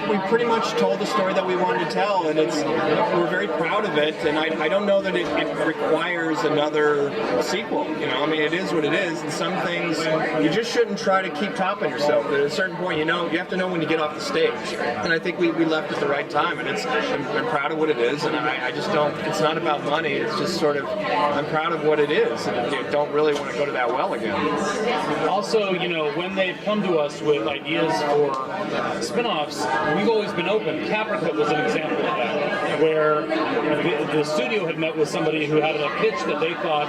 we pretty much told the story that we wanted to tell, and we're very proud of it. And I don't know that it requires another sequel. You know, I mean, it is what it is, and some things you just shouldn't try to keep topping yourself. But at a certain point, you have to know when to get off the stage. And I think we left at the right time, and I'm proud of what it is, and I just don't. It's not about money. It's just sort of I'm proud of what it is, and I don't really want to go to that well again. Also, when they've come to us with ideas for spin-offs, we've always been open. Caprica was an example of that, where the studio had met with somebody who had a pitch that they thought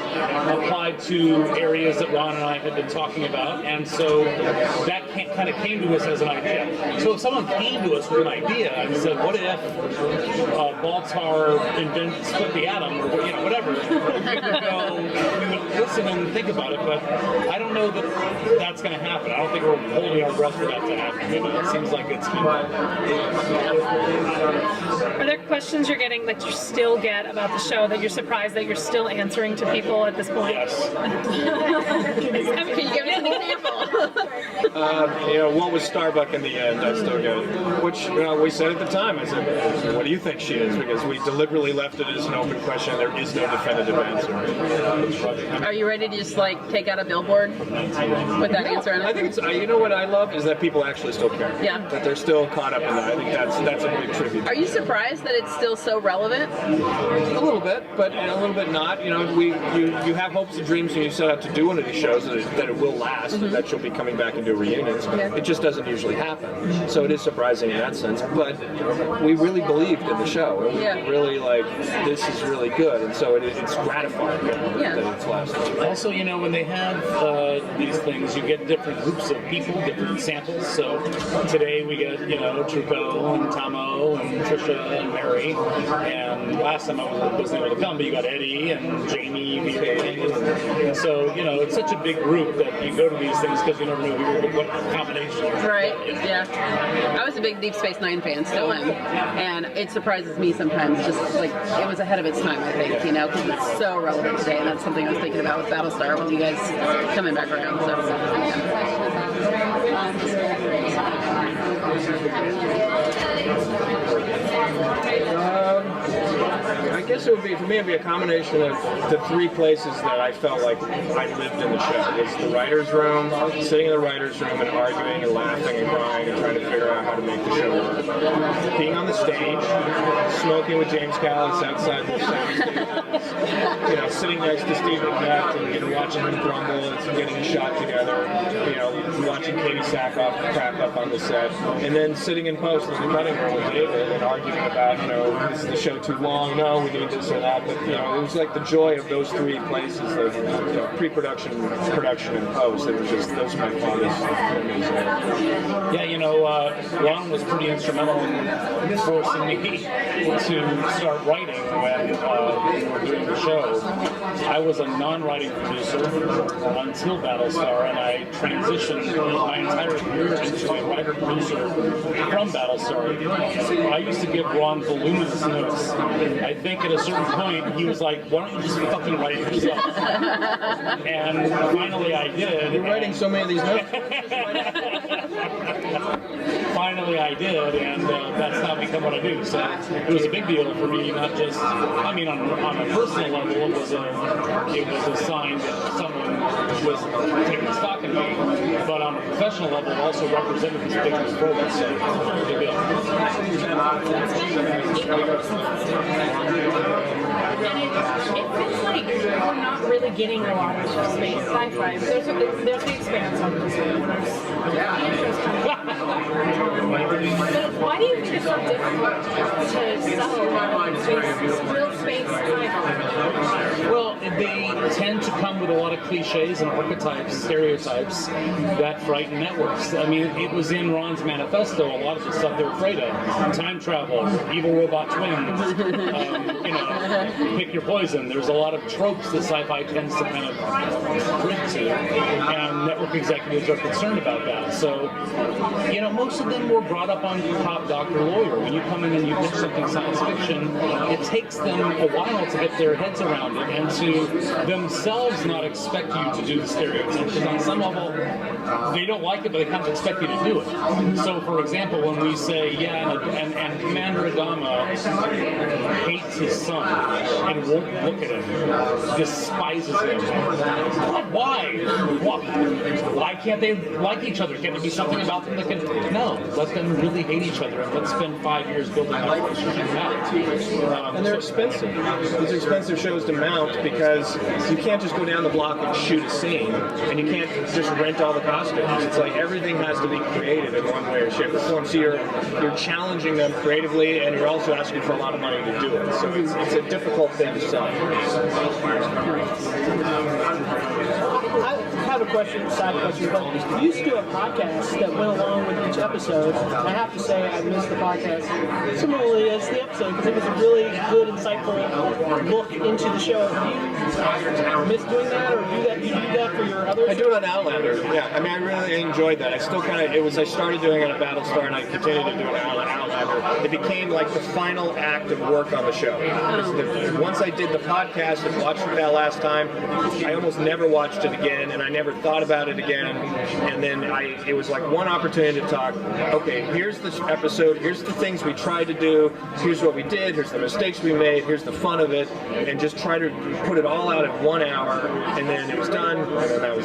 applied to areas that Ron and I had been talking about, and so that kind of came to us as an idea. So if someone came to us with an idea and said, what if Baltar split the atom, or whatever, we would listen and think about it, but I don't know that that's going to happen. I don't think we're holding our breath for that to happen. It seems like it's Are there questions you're getting that you still get about the show that you're surprised that you're still answering to people at this point? Yes. Can you give me an example? What was Starbuck in the end? I still get it. Which we said at the time. I said, what do you think she is? Because we deliberately left it as an open question. There is no definitive answer. Are you ready to just take out a billboard with that answer? I think it's. What I love is that people actually still care. Yeah. That they're still caught up in that. I think that's a big tribute. Are you surprised that it's still so relevant? A little bit, but a little bit not. You have hopes and dreams when you set out to do one of these shows that it will last, and that you'll be coming back and do reunions. Yeah. It just doesn't usually happen. So it is surprising in that sense. But we really believed in the show. We really this is really good, and so it's gratifying that it's lasted. Also, when they have these things, you get different groups of people, different samples. So today we get Truco and Tamo and Trisha and Mary, and last time I wasn't able to come, but you got Eddie and Jamie, and so it's such a big group that you go to these things because you never know what combination. Right. Yeah. I was a big Deep Space Nine fan, still am, and it surprises me sometimes. Just it was ahead of its time, I think, because it's so relevant today, and that's something I was thinking about with Battlestar when you guys coming back around. So. I guess for me it'd be a combination of the three places that I felt like I lived in the show. It was the writer's room, sitting in the writer's room and arguing and laughing and crying and trying to figure out how to make the show work. Being on the stage, smoking with James Callis outside the sound, sitting next to Steve McNett and watching him grumble and getting a shot together, watching Katie Sackhoff crack up on the set, and then sitting in post in the cutting room with David and arguing about, is the show too long? No, we need this or that. But it was like the joy of those three places, of pre-production, production, and post. It was just those are my fondest memories. Ron was pretty instrumental in forcing me to start writing when we were doing the show. I was a non-writing producer until Battlestar, and I transitioned my entire career into a writer-producer from Battlestar. I used to give Ron voluminous notes. I think at a certain point he was like, why don't you just fucking write it yourself? And finally I did. You're writing so many of these notes. Finally I did, and that's now become what I do. So it was a big deal for me, not just, on a personal level, it was a sign that someone was taking stock in me, but on a professional level it also represented this business forward, so big deal. And it feels like we're not really getting a lot of space sci-fi. There's the Expanse on this one. There's intros coming up. But why do you think it's so difficult to sell real space sci-fi? Well, they tend to come with a lot of cliches and archetypes, stereotypes that frighten networks. It was in Ron's manifesto, a lot of the stuff they're afraid of. Time travel, evil robot twins, pick your poison. There's a lot of tropes that sci-fi tends to kind of print to, and network executives are concerned about that. So, most of them were brought up on Top Doctor Lawyer. When you come in and you pitch something science fiction, it takes them a while to get their heads around it and to themselves not expect you to do the stereotype. Because on some level, they don't like it, but they kind of expect you to do it. So, for example, when we say, and Commander Adama hates his son and won't look at him, despises him. Why? Why can't they like each other? Can there be something about them that can... No, let them really hate each other, and let's spend 5 years building that relationship out. And they're expensive. These are expensive shows to mount because you can't just go down the block and shoot a scene, and you can't just rent all the costumes. It's like everything has to be creative in one way or shape or form. So you're challenging them creatively, and you're also asking for a lot of money to do it. So it's a difficult thing to sell. I have a side question, but you used to do a podcast that went along with each episode. I have to say I missed the podcast similarly as the episode because it was a really good, insightful look into the show. Do you miss doing that, or do you do that for your other? I do it on Outlander. Yeah, I mean, I really enjoyed that. I still I started doing it at Battlestar, and I continued to do it on Outlander. It became like the final act of work on the show. Once I did the podcast and watched it that last time, I almost never watched it again, and I never thought about it again. And then it was like one opportunity to talk. Okay, here's this episode. Here's the things we tried to do. Here's what we did. Here's the mistakes we made. Here's the fun of it, and just try to put it all out in 1 hour. And then it was done, and then that was